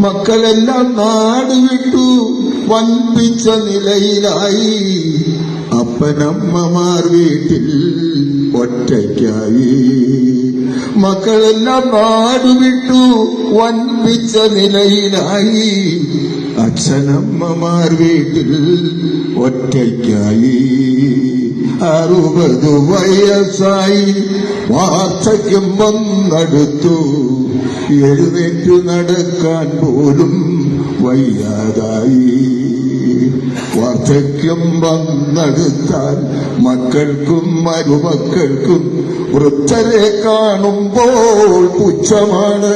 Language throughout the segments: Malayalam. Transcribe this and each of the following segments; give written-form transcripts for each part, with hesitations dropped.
മക്കളെല്ലാം നാടുവിട്ടു വൻപിച്ച നിലയിലായി. അപ്പനമ്മമാർ വീട്ടിൽ ഒറ്റയ്ക്കായി. മക്കളെല്ലാം നാടുവിട്ടു വൻപിച്ച നിലയിലായി. അച്ഛനമ്മമാർ വീട്ടിൽ ഒറ്റയ്ക്കായി. 60 വയസ്സായി വാർദ്ധക്യം വന്നടുത്തു. എഴുന്നേറ്റു നടക്കാൻ പോലും വയ്യാതായി. വാർദ്ധക്യം വന്നെടുത്താൽ മക്കൾക്കും മരുമക്കൾക്കും വൃദ്ധരെ കാണുമ്പോൾ പുച്ഛമാണ്.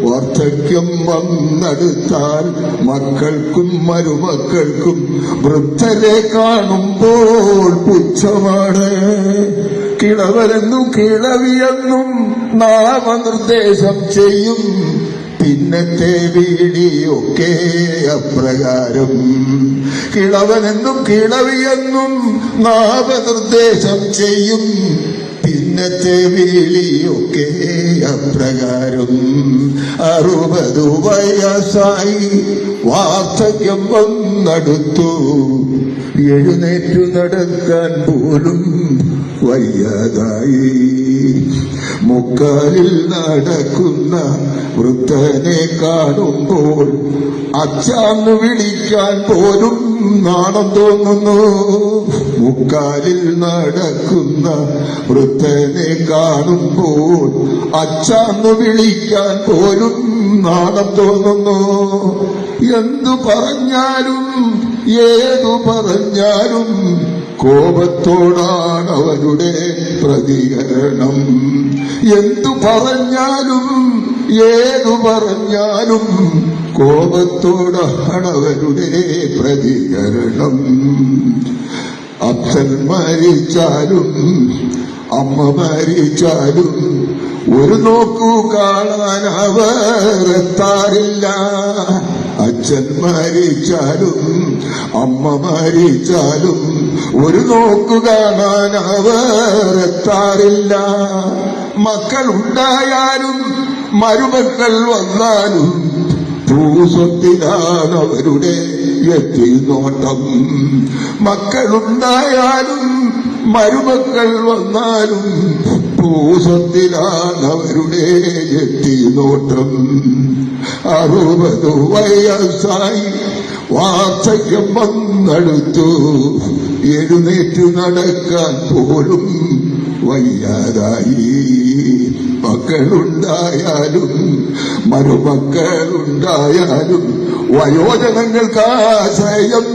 വാർദ്ധക്യം വന്നെടുത്താൽ മക്കൾക്കും മരുമക്കൾക്കും വൃദ്ധരെ കാണുമ്പോൾ പുച്ഛമാണ്. കിളവരെന്നും കിളവിയെന്നും നാമനിർദ്ദേശം ചെയ്യും. പിന്നത്തെ വീടിയൊക്കെ അപ്രകാരം. കിളവനെന്നും കിളവിയെന്നും നാമനിർദ്ദേശം ചെയ്യും. പിന്നത്തെ വീളിയൊക്കെ അപ്രകാരം. 60 വയസ്സായി വാർദ്ധക്യം വന്നടുത്തു. എഴുന്നേറ്റു നടക്കാൻ പോലും വയ്യാതായി. മുക്കാലിൽ നടക്കുന്ന വൃദ്ധനെ കാണുമ്പോൾ അച്ഛാന്ന് വിളിക്കാൻ പോലും നാണം തോന്നുന്നു. മുക്കാലിൽ നടക്കുന്ന വൃദ്ധനെ കാണുമ്പോൾ അച്ഛാന്ന് വിളിക്കാൻ പോലും നാണം തോന്നുന്നു. എന്തു പറഞ്ഞാലും ഏതു പറഞ്ഞാലും കോപത്തോടാണ് അവരുടെ പ്രതികരണം. എന്തു പറഞ്ഞാലും ഏതു പറഞ്ഞാലും കോപത്തോടാണ് അവരുടെ പ്രതികരണം. അച്ഛൻ മരിച്ചാലും അമ്മ മരിച്ചാലും ഒരു നോക്കു കാണാൻ അവർ എത്താറില്ല. അച്ഛൻ മരിച്ചാലും അമ്മ മരിച്ചാലും ഒരു നോക്കു കാണാൻ അവർ എത്താറില്ല. മക്കളുണ്ടായാലും മരുമക്കൾ വന്നാലും ഭൂസ്വത്തിലാണ് അവരുടെ എത്തിനോട്ടം. മക്കളുണ്ടായാലും മരുമക്കൾ വന്നാലും ഭൂസ്വത്തിലാണ് അവരുടെ എത്തിനോട്ടം. 60 വയസ്സായി വാർദ്ധക്യം വന്നടുത്തു. എഴുന്നേറ്റു നടക്കാൻ പോലും വയ്യാതായി. മക്കളുണ്ടായാലും മരുമക്കളുണ്ടായാലും വയോജനങ്ങൾക്ക് ആശ്രയം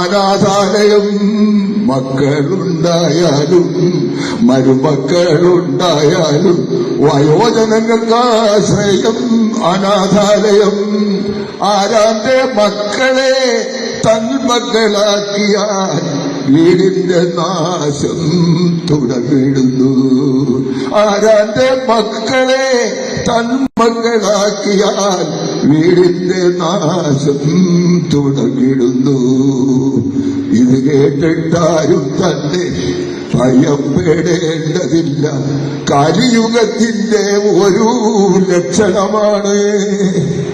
അനാഥാലയം. മക്കളുണ്ടായാലും മരുമക്കളുണ്ടായാലും വയോജനങ്ങൾക്ക് ആശ്രയം അനാഥാലയം. ആരാന്റെ മക്കളെ തന്മക്കളാക്കിയാൽ വീടിന്റെ നാശം തുടങ്ങിടുന്നു. ആരാന്റെ മക്കളെ തന്മക്കളാക്കിയാൽ വീടിന്റെ നാശം തുടങ്ങിടുന്നു. ഇത് കേട്ടിട്ടാരും തന്നെ ഭയപ്പെടേണ്ടതില്ല. കലിയുഗത്തിന്റെ ഒരു ലക്ഷണമാണ്.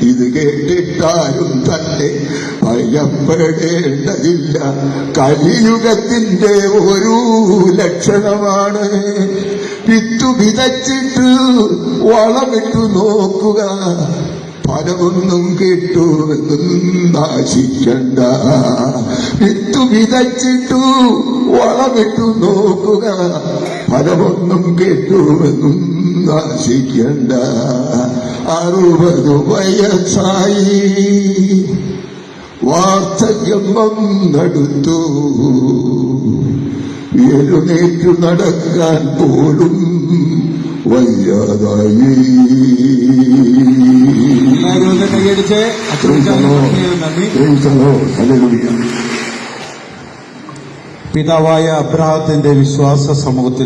ഇത് കേട്ടിട്ടാരും തന്നെ ഭയപ്പെടേണ്ടതില്ല. കലിയുഗത്തിന്റെ ഒരു ലക്ഷണമാണ്. വിത്തു വിതച്ചിട്ട് വളമിട്ടു നോക്കുക. ഫലമൊന്നും കിട്ടുമെന്നും നാശിക്കണ്ട. വിത്തു വിതച്ചിട്ടു വളമിട്ടു നോക്കുക. ഫലമൊന്നും കിട്ടുമെന്നും നാശിക്കണ്ട. 60 വയസ്സായി വാർദ്ധക്യം വന്നടുത്തു. എഴുന്നേറ്റു നടക്കാൻ പോലും വയ്യാതായി. പിതാവായ അബ്രഹാത്തിന്റെ വിശ്വാസ സമൂഹത്തിൽ